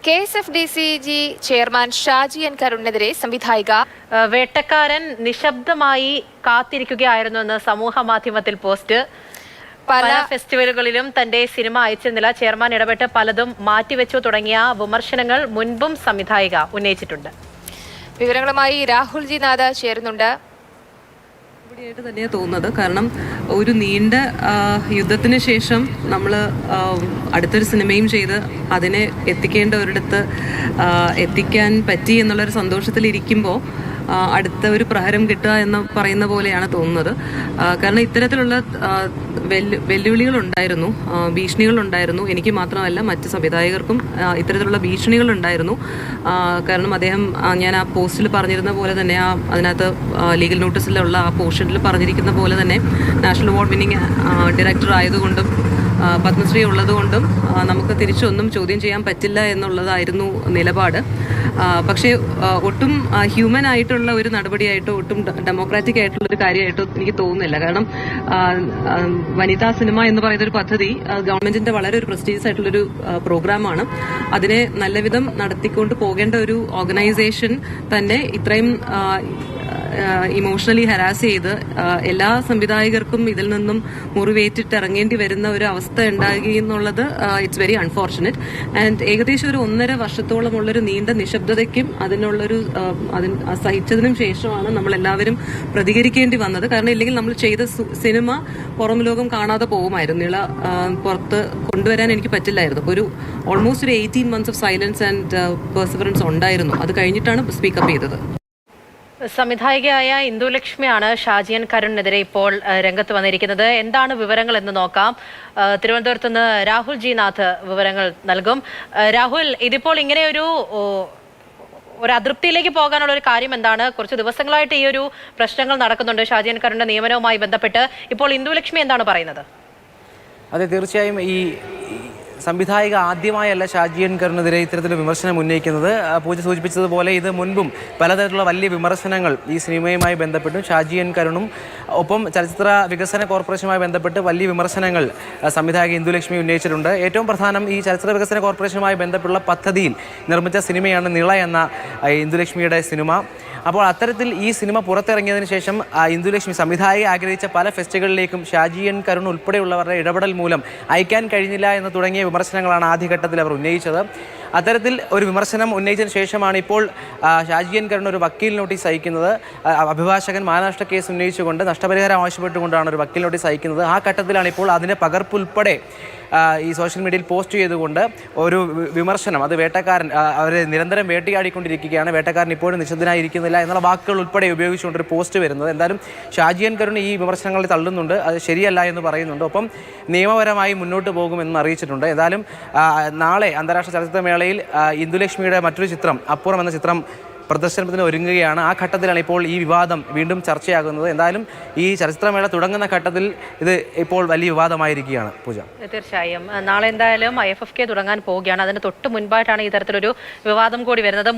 KSFDCG chairman Shaji N കരുണിനെതിരെ സംവിധായിക വേട്ടക്കാരൻ നിശബ്ദമായി കാത്തിരിക്കുകയായിരുന്നുവെന്ന് സമൂഹ മാധ്യമത്തിൽ പോസ്റ്റ്. പല ഫെസ്റ്റിവലുകളിലും തന്റെ സിനിമ അയച്ചിരുന്നില്ല, ചെയർമാൻ ഇടപെട്ട് പലതും മാറ്റിവെച്ചു തുടങ്ങിയ വിമർശനങ്ങൾ മുൻപും സംവിധായിക ഉന്നയിച്ചിട്ടുണ്ട്. വിവരങ്ങളുമായി രാഹുൽ ജി നാഥ ചേരുന്നുണ്ട്. ായിട്ട് തന്നെയാണ് തോന്നുന്നത്. കാരണം ഒരു നീണ്ട യുദ്ധത്തിന് ശേഷം നമ്മൾ അടുത്തൊരു സിനിമയും ചെയ്ത് അതിനെ എത്തിക്കേണ്ട ഒരിടത്ത് എത്തിക്കാൻ പറ്റി എന്നുള്ളൊരു സന്തോഷത്തിലിരിക്കുമ്പോൾ അടുത്ത ഒരു പ്രഹരം കിട്ടുക എന്ന് പറയുന്ന പോലെയാണ് തോന്നുന്നത്. കാരണം ഇത്തരത്തിലുള്ള വെല്ലുവിളികളുണ്ടായിരുന്നു, ഭീഷണികളുണ്ടായിരുന്നു. എനിക്ക് മാത്രമല്ല മറ്റ് സംവിധായകർക്കും ഇത്തരത്തിലുള്ള ഭീഷണികളുണ്ടായിരുന്നു. കാരണം അദ്ദേഹം, ഞാൻ ആ പോസ്റ്റിൽ പറഞ്ഞിരുന്ന പോലെ തന്നെ, അതിനകത്ത് ലീഗൽ നോട്ടീസിലുള്ള ആ പോർഷനിൽ പറഞ്ഞിരിക്കുന്ന പോലെ തന്നെ നാഷണൽ അവാർഡ് വിന്നിങ് ഡയറക്ടർ ആയതുകൊണ്ടും പത്മശ്രീ ഉള്ളതുകൊണ്ടും നമുക്ക് തിരിച്ചൊന്നും ചോദ്യം ചെയ്യാൻ പറ്റില്ല എന്നുള്ളതായിരുന്നു നിലപാട്. പക്ഷേ ഒട്ടും ഹ്യൂമൻ ആയിട്ടുള്ള ഒരു നടപടിയായിട്ടോ ഒട്ടും ഡെമോക്രാറ്റിക് ആയിട്ടുള്ള ഒരു കാര്യമായിട്ടോ എനിക്ക് തോന്നുന്നില്ല. കാരണം വനിതാ സിനിമ എന്ന് പറയുന്ന ഒരു പദ്ധതി ഗവൺമെന്റിന്റെ വളരെ ഒരു പ്രസ്റ്റീജിയസ് ആയിട്ടുള്ളൊരു പ്രോഗ്രാമാണ്. അതിനെ നല്ലവിധം നടത്തിക്കൊണ്ട് പോകേണ്ട ഒരു ഓർഗനൈസേഷൻ തന്നെ ഇത്രയും ഇമോഷണലി ഹരാസ് ചെയ്ത് എല്ലാ സംവിധായകർക്കും ഇതിൽ നിന്നും മുറിവേറ്റിട്ട് ഇറങ്ങേണ്ടി വരുന്ന ഒരു അവസ്ഥ ഉണ്ടാകുക എന്നുള്ളത് ഇറ്റ്സ് വെരി അൺഫോർച്ചുനേറ്റ്. ആൻഡ് ഏകദേശം ഒരു 1.5 വർഷത്തോളമുള്ളൊരു നീണ്ട നിശബ്ദതയ്ക്കും അതിനുള്ളൊരു സഹിച്ചതിനും ശേഷമാണ് നമ്മൾ എല്ലാവരും പ്രതികരിക്കേണ്ടി വന്നത്. കാരണം ഇല്ലെങ്കിൽ നമ്മൾ ചെയ്ത സിനിമ പുറം ലോകം കാണാതെ പോകുമായിരുന്നു, പുറത്ത് കൊണ്ടുവരാൻ എനിക്ക് പറ്റില്ലായിരുന്നു. ഒരു ഓൾമോസ്റ്റ് ഒരു 18 months of silence and perseverance ഉണ്ടായിരുന്നു. അത് കഴിഞ്ഞിട്ടാണ് സ്പീക്കപ്പ് ചെയ്തത്. സംവിധായികയായ ഇന്ദുലക്ഷ്മിയാണ് ഷാജി എൻ കരുണിനെതിരെ ഇപ്പോൾ രംഗത്ത് വന്നിരിക്കുന്നത്. എന്താണ് വിവരങ്ങൾ എന്ന് നോക്കാം. തിരുവനന്തപുരത്ത് നിന്ന് രാഹുൽ ജി നാഥ് വിവരങ്ങൾ നൽകും. രാഹുൽ, ഇതിപ്പോൾ ഇങ്ങനെ ഒരു അതൃപ്തിയിലേക്ക് പോകാനുള്ള ഒരു കാര്യം എന്താണ്? കുറച്ച് ദിവസങ്ങളായിട്ട് ഈ ഒരു പ്രശ്നങ്ങൾ നടക്കുന്നുണ്ട് ഷാജി എൻ കരുണിന്റെ നിയമനവുമായി ബന്ധപ്പെട്ട്. ഇപ്പോൾ ഇന്ദുലക്ഷ്മി എന്താണ് പറയുന്നത്? അതെ, തീർച്ചയായും ഈ സംവിധായിക ആദ്യമായല്ല ഷാജി എൻ കരുണിനെതിരെ ഇത്തരത്തിലുള്ള വിമർശനം ഉന്നയിക്കുന്നത്. പൂജ സൂചിപ്പിച്ചതുപോലെ ഇത് മുൻപും പലതരത്തിലുള്ള വലിയ വിമർശനങ്ങൾ ഈ സിനിമയുമായി ബന്ധപ്പെട്ടും ഷാജി എൻ കരുണും ഒപ്പം ചലച്ചിത്ര വികസന കോർപ്പറേഷനുമായി ബന്ധപ്പെട്ട് വലിയ വിമർശനങ്ങൾ സംവിധായക ഇന്ദുലക്ഷ്മി ഉന്നയിച്ചിട്ടുണ്ട്. ഏറ്റവും പ്രധാനം, ഈ ചലച്ചിത്ര വികസന കോർപ്പറേഷനുമായി ബന്ധപ്പെട്ടുള്ള പദ്ധതിയിൽ നിർമ്മിച്ച സിനിമയാണ് നിള എന്ന ഇന്ദുലക്ഷ്മിയുടെ സിനിമ. അപ്പോൾ അത്തരത്തിൽ ഈ സിനിമ പുറത്തിറങ്ങിയതിന് ശേഷം ഇന്ദുലക്ഷ്മി സംവിധായക ആഗ്രഹിച്ച പല ഫെസ്റ്റുകളിലേക്കും ഷാജി എൻ കരുൺ ഉൾപ്പെടെയുള്ളവരുടെ ഇടപെടൽ മൂലം അയക്കാൻ കഴിഞ്ഞില്ല എന്ന് തുടങ്ങിയ വിമർശനങ്ങളാണ് ആദ്യഘട്ടത്തിൽ അവർ ഉന്നയിച്ചത്. അത്തരത്തിൽ ഒരു വിമർശനം ഉന്നയിച്ചതിന് ശേഷമാണ് ഇപ്പോൾ ഷാജി എൻ കരുൺ ഒരു വക്കീൽ നോട്ടീസ് അയക്കുന്നത്. അഭിഭാഷകൻ മാനനഷ്ട കേസ് ഉന്നയിച്ചുകൊണ്ട് നഷ്ടപരിഹാരം ആവശ്യപ്പെട്ടുകൊണ്ടാണ് ഒരു വക്കീൽ നോട്ടീസ് അയക്കുന്നത്. ആ ഘട്ടത്തിലാണ് ഇപ്പോൾ അതിൻ്റെ പകർപ്പുൾപ്പെടെ ഈ സോഷ്യൽ മീഡിയയിൽ പോസ്റ്റ് ചെയ്തുകൊണ്ട് ഒരു വിമർശനം, അത് വേട്ടക്കാരൻ അവരെ നിരന്തരം വേട്ടയാടിക്കൊണ്ടിരിക്കുകയാണ്, വേട്ടക്കാരൻ ഇപ്പോഴും നിശബ്ദനായിരിക്കുന്നില്ല എന്നുള്ള വാക്കുകൾ ഉൾപ്പെടെ ഉപയോഗിച്ചുകൊണ്ടൊരു പോസ്റ്റ് വരുന്നത്. എന്തായാലും ഷാജി എൻ കരുൺ ഈ വിമർശനങ്ങളിൽ തള്ളുന്നുണ്ട്, അത് ശരിയല്ല എന്ന് പറയുന്നുണ്ട്. ഒപ്പം നിയമപരമായി മുന്നോട്ട് പോകുമെന്ന് അറിയിച്ചിട്ടുണ്ട്. എന്തായാലും നാളെ അന്താരാഷ്ട്ര ചലച്ചിത്രമേളയിൽ ഇന്ദുലക്ഷ്മിയുടെ മറ്റൊരു ചിത്രം അപ്പുറം എന്ന ചിത്രം പ്രദർശനത്തിന് ഒരുങ്ങുകയാണ്. ആ ഘട്ടത്തിലാണ് ഇപ്പോൾ ഈ വിവാദം വീണ്ടും ചർച്ചയാകുന്നത്. എന്തായാലും ഈ ചലച്ചിത്രമേള തുടങ്ങുന്ന ഘട്ടത്തിൽ ഇത് ഇപ്പോൾ വലിയ വിവാദമായിരിക്കുകയാണ്. പൂജ, തീർച്ചയായും നാളെ എന്തായാലും IFFK തുടങ്ങാൻ പോവുകയാണ്. അതിന് തൊട്ട് മുൻപായിട്ടാണ് ഈ തരത്തിലൊരു വിവാദം കൂടി വരുന്നത്.